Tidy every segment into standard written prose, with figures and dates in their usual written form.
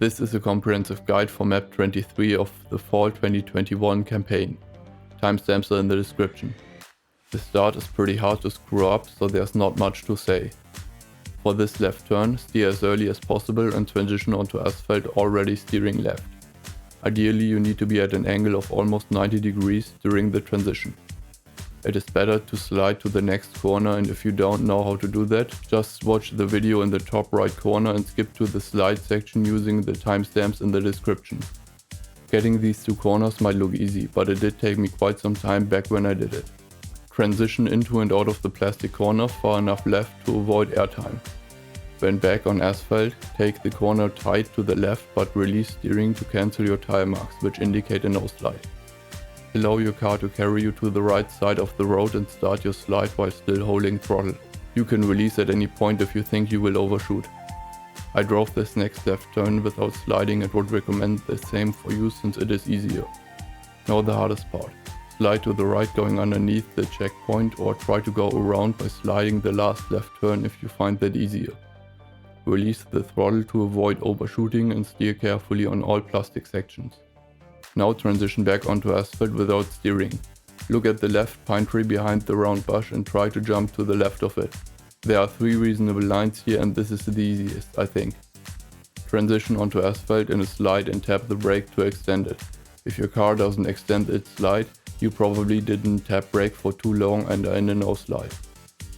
This is a comprehensive guide for map 23 of the fall 2021 campaign. Timestamps are in the description. The start is pretty hard to screw up, so there's not much to say. For this left turn, steer as early as possible and transition onto asphalt already steering left. Ideally you need to be at an angle of almost 90 degrees during the transition. It is better to slide to the next corner, and if you don't know how to do that, just watch the video in the top right corner and skip to the slide section using the timestamps in the description. Getting these two corners might look easy, but it did take me quite some time back when I did it. Transition into and out of the plastic corner far enough left to avoid airtime. When back on asphalt, take the corner tight to the left but release steering to cancel your tire marks, which indicate a no slide. Allow your car to carry you to the right side of the road and start your slide while still holding throttle. You can release at any point if you think you will overshoot. I drove this next left turn without sliding and would recommend the same for you since it is easier. Now the hardest part. Slide to the right going underneath the checkpoint, or try to go around by sliding the last left turn if you find that easier. Release the throttle to avoid overshooting and steer carefully on all plastic sections. Now transition back onto asphalt without steering. Look at the left pine tree behind the round bush and try to jump to the left of it. There are 3 reasonable lines here and this is the easiest, I think. Transition onto asphalt in a slide and tap the brake to extend it. If your car doesn't extend its slide, you probably didn't tap brake for too long and are in a no slide.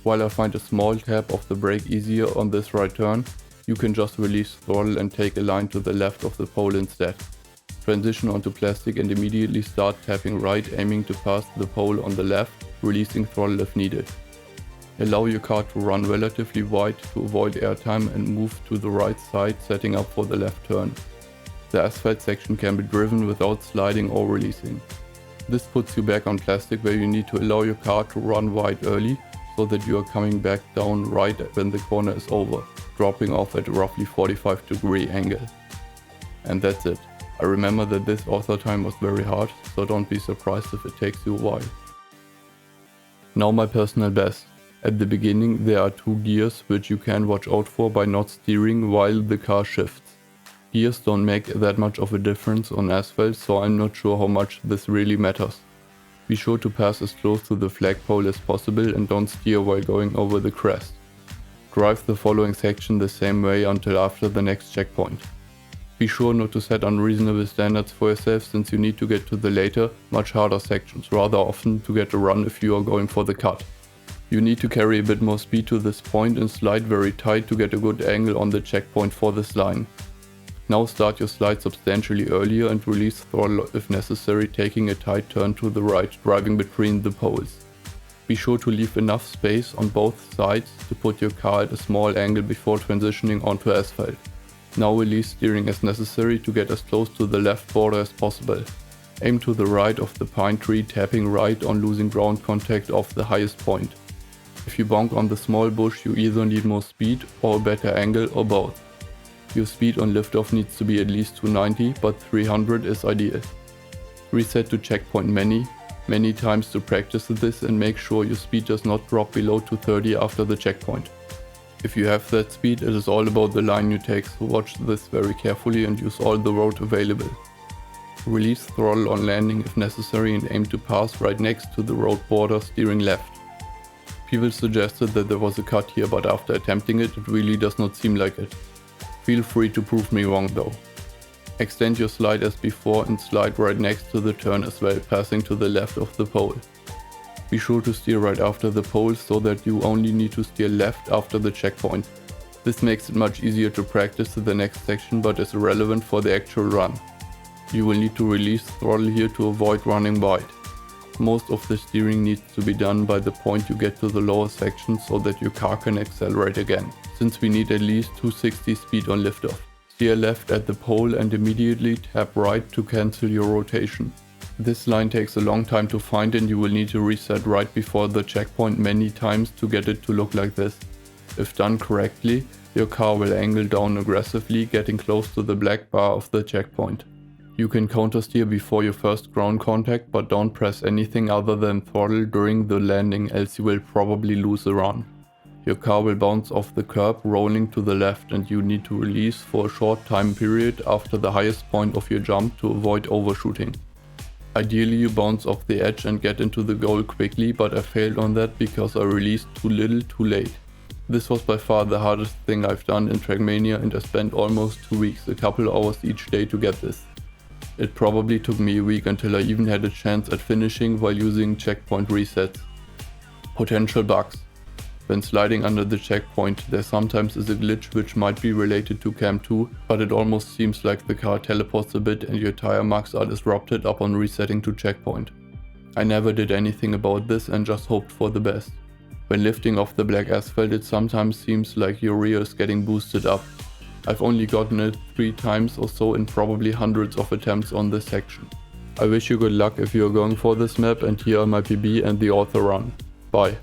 While I find a small tap of the brake easier on this right turn, you can just release throttle and take a line to the left of the pole instead. Transition onto plastic and immediately start tapping right, aiming to pass the pole on the left, releasing throttle if needed. Allow your car to run relatively wide to avoid airtime and move to the right side, setting up for the left turn. The asphalt section can be driven without sliding or releasing. This puts you back on plastic where you need to allow your car to run wide early so that you are coming back down right when the corner is over, dropping off at a roughly 45-degree angle. And that's it. I remember that this author time was very hard, so don't be surprised if it takes you a while. Now my personal best. At the beginning there are 2 gears which you can watch out for by not steering while the car shifts. Gears don't make that much of a difference on asphalt, so I'm not sure how much this really matters. Be sure to pass as close to the flagpole as possible and don't steer while going over the crest. Drive the following section the same way until after the next checkpoint. Be sure not to set unreasonable standards for yourself since you need to get to the later, much harder sections rather often to get a run if you are going for the cut. You need to carry a bit more speed to this point and slide very tight to get a good angle on the checkpoint for this line. Now start your slide substantially earlier and release throttle if necessary, taking a tight turn to the right, driving between the poles. Be sure to leave enough space on both sides to put your car at a small angle before transitioning onto asphalt. Now release steering as necessary to get as close to the left border as possible. Aim to the right of the pine tree, tapping right on losing ground contact off the highest point. If you bonk on the small bush, you either need more speed or a better angle or both. Your speed on liftoff needs to be at least 290, but 300 is ideal. Reset to checkpoint many times to practice this and make sure your speed does not drop below 230 after the checkpoint. If you have that speed, it is all about the line you take, so watch this very carefully and use all the road available. Release throttle on landing if necessary and aim to pass right next to the road border, steering left. People suggested that there was a cut here, but after attempting it, it really does not seem like it. Feel free to prove me wrong though. Extend your slide as before and slide right next to the turn as well, passing to the left of the pole. Be sure to steer right after the pole so that you only need to steer left after the checkpoint. This makes it much easier to practice the next section but is irrelevant for the actual run. You will need to release throttle here to avoid running wide. Most of the steering needs to be done by the point you get to the lower section so that your car can accelerate again, since we need at least 260 speed on liftoff. Steer left at the pole and immediately tap right to cancel your rotation. This line takes a long time to find and you will need to reset right before the checkpoint many times to get it to look like this. If done correctly, your car will angle down aggressively, getting close to the black bar of the checkpoint. You can countersteer before your first ground contact, but don't press anything other than throttle during the landing, else you will probably lose a run. Your car will bounce off the curb, rolling to the left, and you need to release for a short time period after the highest point of your jump to avoid overshooting. Ideally you bounce off the edge and get into the goal quickly, but I failed on that because I released too little too late. This was by far the hardest thing I've done in Trackmania, and I spent almost 2 weeks, a couple hours each day to get this. It probably took me a week until I even had a chance at finishing while using checkpoint resets. Potential bugs. When sliding under the checkpoint, there sometimes is a glitch which might be related to Cam 2, but it almost seems like the car teleports a bit and your tire marks are disrupted upon resetting to checkpoint. I never did anything about this and just hoped for the best. When lifting off the black asphalt, it sometimes seems like your rear is getting boosted up. I've only gotten it 3 times or so in probably hundreds of attempts on this section. I wish you good luck if you are going for this map, and here are my PB and the author run. Bye.